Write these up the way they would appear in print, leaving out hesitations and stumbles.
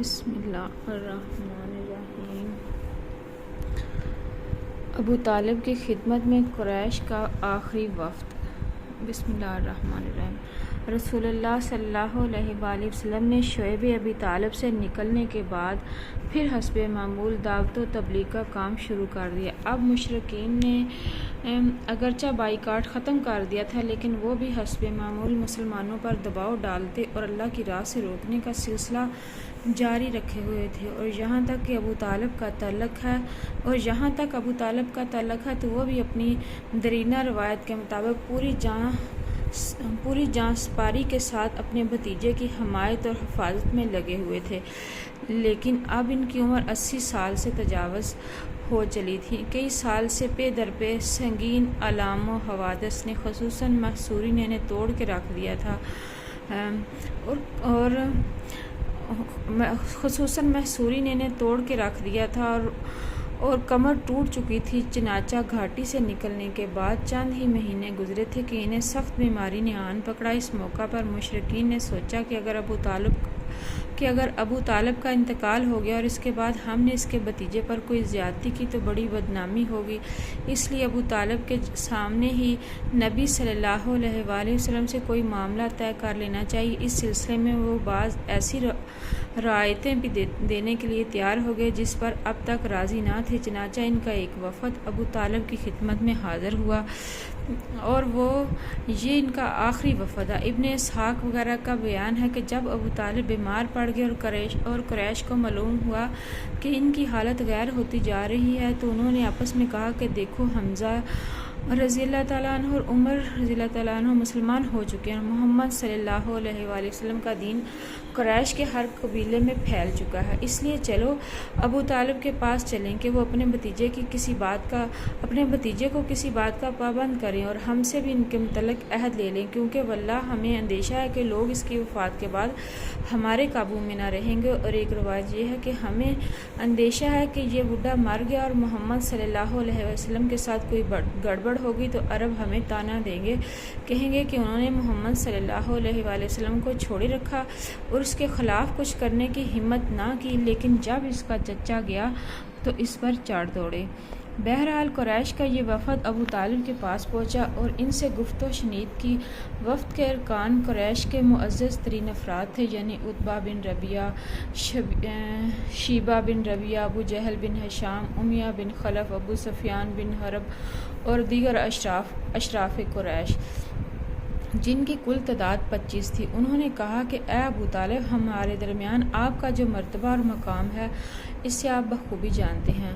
بسم اللہ الرحمن الرحیم۔ ابو طالب کی خدمت میں قریش کا آخری وفد۔ بسم اللہ الرحمن الرحیم۔ رسول اللہ صلی اللہ علیہ وآلہ وسلم نے شعیب ابی طالب سے نکلنے کے بعد پھر حسب معمول دعوت و تبلیغ کا کام شروع کر دیا۔ اب مشرکین نے اگرچہ بائیکاٹ ختم کر دیا تھا، لیکن وہ بھی حسب معمول مسلمانوں پر دباؤ ڈالتے اور اللہ کی راہ سے روکنے کا سلسلہ جاری رکھے ہوئے تھے۔ اور جہاں تک ابو طالب کا تعلق ہے تو وہ بھی اپنی دیرینہ روایت کے مطابق پوری جان سپاری کے ساتھ اپنے بھتیجے کی حمایت اور حفاظت میں لگے ہوئے تھے، لیکن اب ان کی عمر 80 سال سے تجاوز ہو چلی تھی۔ کئی سال سے پے در پہ سنگین آلام و حوادث نے خصوصاً محصورین نے توڑ کے رکھ دیا تھا اور کمر ٹوٹ چکی تھی۔ چنانچہ گھاٹی سے نکلنے کے بعد چند ہی مہینے گزرے تھے کہ انہیں سخت بیماری نے آن پکڑا۔ اس موقع پر مشرکین نے سوچا کہ اگر ابو طالب کا انتقال ہو گیا اور اس کے بعد ہم نے اس کے بھتیجے پر کوئی زیادتی کی تو بڑی بدنامی ہوگی، اس لیے ابو طالب کے سامنے ہی نبی صلی اللہ علیہ وآلہ وسلم سے کوئی معاملہ طے کر لینا چاہیے۔ اس سلسلے میں وہ بعض ایسی رعایتیں بھی دینے کے لیے تیار ہو گئے جس پر اب تک راضی نہ تھے۔ چنانچہ ان کا ایک وفد ابو طالب کی خدمت میں حاضر ہوا اور یہ ان کا آخری وفد ہے۔ ابن اسحاق وغیرہ کا بیان ہے کہ جب ابو طالب بیمار پڑ گئے اور قریش کو معلوم ہوا کہ ان کی حالت غیر ہوتی جا رہی ہے تو انہوں نے آپس میں کہا کہ دیکھو، حمزہ رضی اللہ تعالیٰ عنہ اور عمر رضی اللہ تعالیٰ عنہ مسلمان ہو چکے ہیں، محمد صلی اللہ علیہ وآلہ وسلم کا دین قریش کے ہر قبیلے میں پھیل چکا ہے، اس لیے چلو ابو طالب کے پاس چلیں کہ وہ اپنے بھتیجے کو کسی بات کا پابند کریں اور ہم سے بھی ان کے متعلق عہد لے لیں، کیونکہ واللہ ہمیں اندیشہ ہے کہ لوگ اس کی وفات کے بعد ہمارے قابو میں نہ رہیں گے۔ اور ایک روایت یہ ہے کہ ہمیں اندیشہ ہے کہ یہ بوڑھا مر گیا اور محمد صلی اللہ علیہ وسلم کے ساتھ کوئی گڑبڑ ہوگی تو عرب ہمیں طعنہ دیں گے، کہیں گے کہ انہوں نے محمد صلی اللہ علیہ وآلہ وسلم کو چھوڑے رکھا اور اس کے خلاف کچھ کرنے کی ہمت نہ کی، لیکن جب اس کا چچا گیا تو اس پر چڑھ دوڑے۔ بہرحال قریش کا یہ وفد ابو طالب کے پاس پہنچا اور ان سے گفت و شنید کی۔ وفد کے ارکان قریش کے معزز ترین افراد تھے، یعنی عتبہ بن ربیعہ، شیبہ بن ربیعہ، ابو جہل بن ہشام، امیہ بن خلف، ابو سفیان بن حرب اور دیگر اشراف قریش، جن کی کل تعداد 25 تھی۔ انہوں نے کہا کہ اے ابو طالب، ہمارے درمیان آپ کا جو مرتبہ اور مقام ہے اسے آپ بخوبی جانتے ہیں،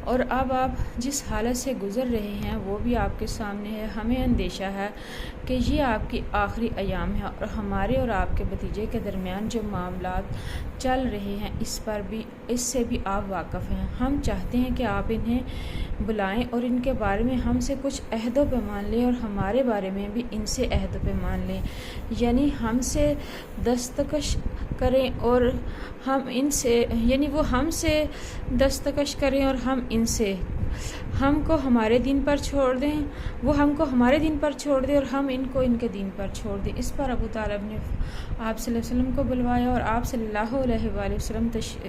اور اب آپ جس حالت سے گزر رہے ہیں وہ بھی آپ کے سامنے ہے۔ ہمیں اندیشہ ہے کہ یہ آپ کی آخری ایام ہے اور ہمارے اور آپ کے بھتیجے کے درمیان جو معاملات چل رہے ہیں اس سے بھی آپ واقف ہیں۔ ہم چاہتے ہیں کہ آپ انہیں بلائیں اور ان کے بارے میں ہم سے کچھ عہد و پیمان لیں اور ہمارے بارے میں بھی ان سے عہد و پیمان لیں، یعنی ہم سے دستکش کریں اور وہ ہم سے دستکش کریں اور ہم ان سے، ہم کو ہمارے دین پر چھوڑ دیں، وہ ہم کو ہمارے دین پر چھوڑ دیں اور ہم ان کو ان کے دین پر چھوڑ دیں۔ اس پر ابو طالب نے آپ صلی اللہ علیہ وسلم کو بلوایا اور آپ صلی اللہ علیہ وآلہ وسلم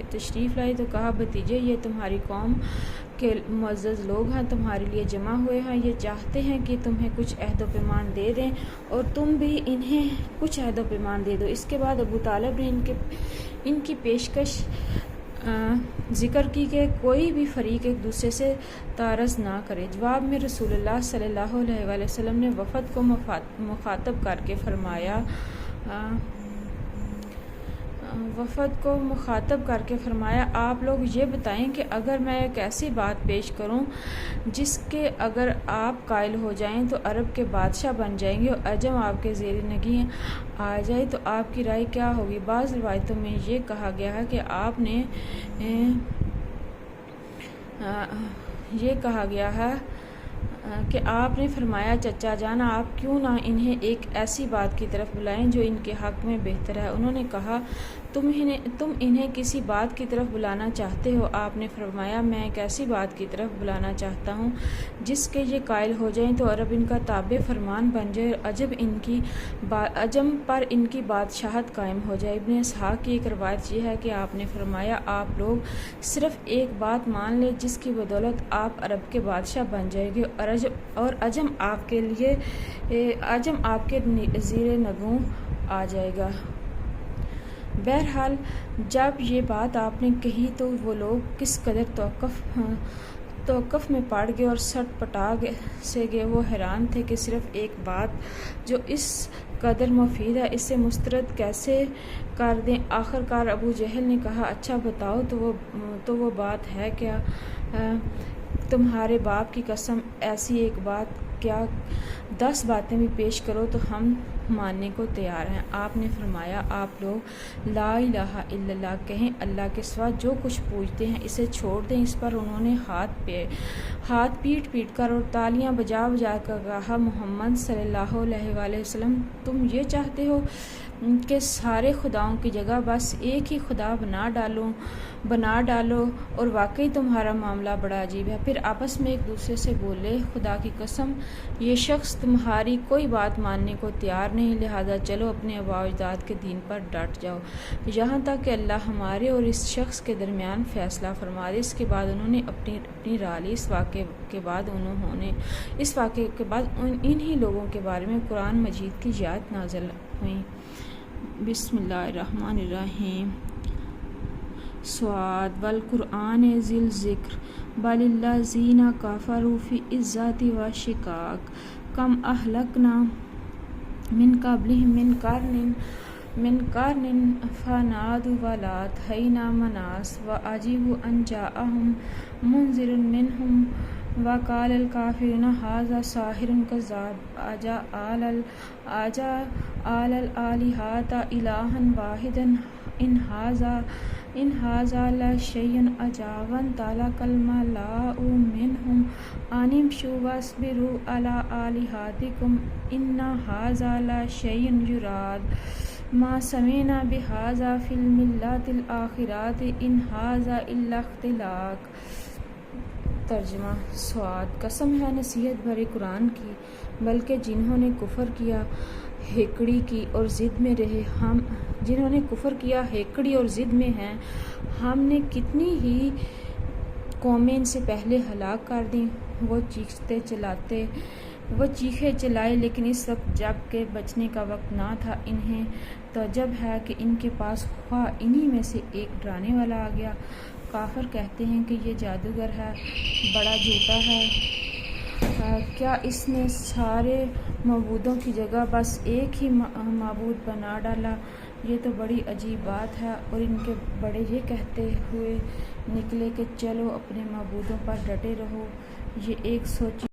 تشریف لائے تو کہا، بھتیجے، یہ تمہاری قوم کے معزز لوگ ہیں، تمہارے لیے جمع ہوئے ہیں، یہ چاہتے ہیں کہ تمہیں کچھ عہد و پیمان دے دیں اور تم بھی انہیں کچھ عہد و پیمان دے دو۔ اس کے بعد ابو طالب نے ان کی پیشکش ذکر کی کہ کوئی بھی فریق ایک دوسرے سے تعارض نہ کرے۔ جواب میں رسول اللہ صلی اللہ علیہ وآلہ وسلم نے وفد کو مخاطب کر کے فرمایا، آپ لوگ یہ بتائیں کہ اگر میں ایک ایسی بات پیش کروں جس کے اگر آپ قائل ہو جائیں تو عرب کے بادشاہ بن جائیں گے اور عجم آپ کے زیر نگیں آ جائے تو آپ کی رائے کیا ہوگی؟ بعض روایتوں میں یہ کہا گیا ہے کہ آپ نے آپ نے فرمایا چچا جان آپ کیوں نہ انہیں ایک ایسی بات کی طرف بلائیں جو ان کے حق میں بہتر ہے۔ انہوں نے کہا تم انہیں کسی بات کی طرف بلانا چاہتے ہو؟ آپ نے فرمایا میں ایک ایسی بات کی طرف بلانا چاہتا ہوں جس کے یہ قائل ہو جائیں تو عرب ان کا تابع فرمان بن جائے اور عجم پر ان کی بادشاہت قائم ہو جائے۔ ابن اسحاق کی ایک روایت یہ ہے کہ آپ نے فرمایا آپ لوگ صرف ایک بات مان لیں جس کی بدولت آپ عرب کے بادشاہ بن جائیں گے اور عجم آپ کے زیر نگوں آ جائے گا۔ بہرحال جب یہ بات آپ نے کہی تو وہ لوگ کس قدر توقف میں پڑ گئے اور سٹ پٹا سے گئے۔ وہ حیران تھے کہ صرف ایک بات جو اس قدر مفید ہے اسے مسترد کیسے کر دیں۔ آخر کار ابو جہل نے کہا اچھا بتاؤ تو وہ بات ہے کیا؟ تمہارے باپ کی قسم ایسی ایک بات کیا 10 باتیں بھی پیش کرو تو ہم ماننے کو تیار ہیں۔ آپ نے فرمایا آپ لوگ لا الہ الا اللہ کہیں، اللہ کے سوا جو کچھ پوجتے ہیں اسے چھوڑ دیں۔ اس پر انہوں نے ہاتھ پیٹ کر اور تالیاں بجا کر کہا محمد صلی اللہ علیہ وآلہ وسلم تم یہ چاہتے ہو کہ سارے خداؤں کی جگہ بس ایک ہی خدا بنا ڈالو اور واقعی تمہارا معاملہ بڑا عجیب ہے۔ پھر آپس میں ایک دوسرے سے بولے خدا کی قسم یہ شخص تمہاری کوئی بات ماننے کو تیار نہیں، لہذا چلو اپنے آباء و اجداد کے دین پر ڈٹ جاؤ یہاں تک کہ اللہ ہمارے اور اس شخص کے درمیان فیصلہ فرما دے۔ اس کے بعد انہوں نے اپنی رائے لی۔ اس واقعے کے بعد انہی لوگوں کے بارے میں قرآن مجید کی آیات نازل ہوئیں۔ بسم اللہ الرحمن الرحیم ص والقرآن ذی الذکر بل الذین کفروا فی عزۃ و شقاق کم اہلکنا من قبلہم من قرن فنادوا ولات حین مناس وعجبوا ان جاءہم منذر منہم وقال الکافرون ھذا ساحر کذاب اجعل الآلہۃ الہا واحدا ان ھذا لشیء عجاب انطلق الملأ منہم ان امشوا واصبروا علی آلہتکم ان ھذا لشیء یراد ما سمعنا بھذا فی الملۃ الآخرۃ ان ھذا الا اختلاق۔ ترجمہ ص قسم ہے نصیحت بھرے قرآن کی، بلکہ جنہوں نے کفر کیا ہیکڑی کی اور ضد میں ہیں ہم نے کتنی ہی قومیں ان سے پہلے ہلاک کر دیں۔ وہ چیخے چلائے لیکن اس وقت جب کہ بچنے کا وقت نہ تھا۔ انہیں تعجب ہے کہ ان کے پاس خواہ انہی میں سے ایک ڈرانے والا آ گیا۔ کافر کہتے ہیں کہ یہ جادوگر ہے، بڑا جھوٹا ہے، کیا اس نے سارے معبودوں کی جگہ بس ایک ہی معبود بنا ڈالا؟ یہ تو بڑی عجیب بات ہے۔ اور ان کے بڑے یہ کہتے ہوئے نکلے کہ چلو اپنے معبودوں پر ڈٹے رہو۔ یہ ایک سوچی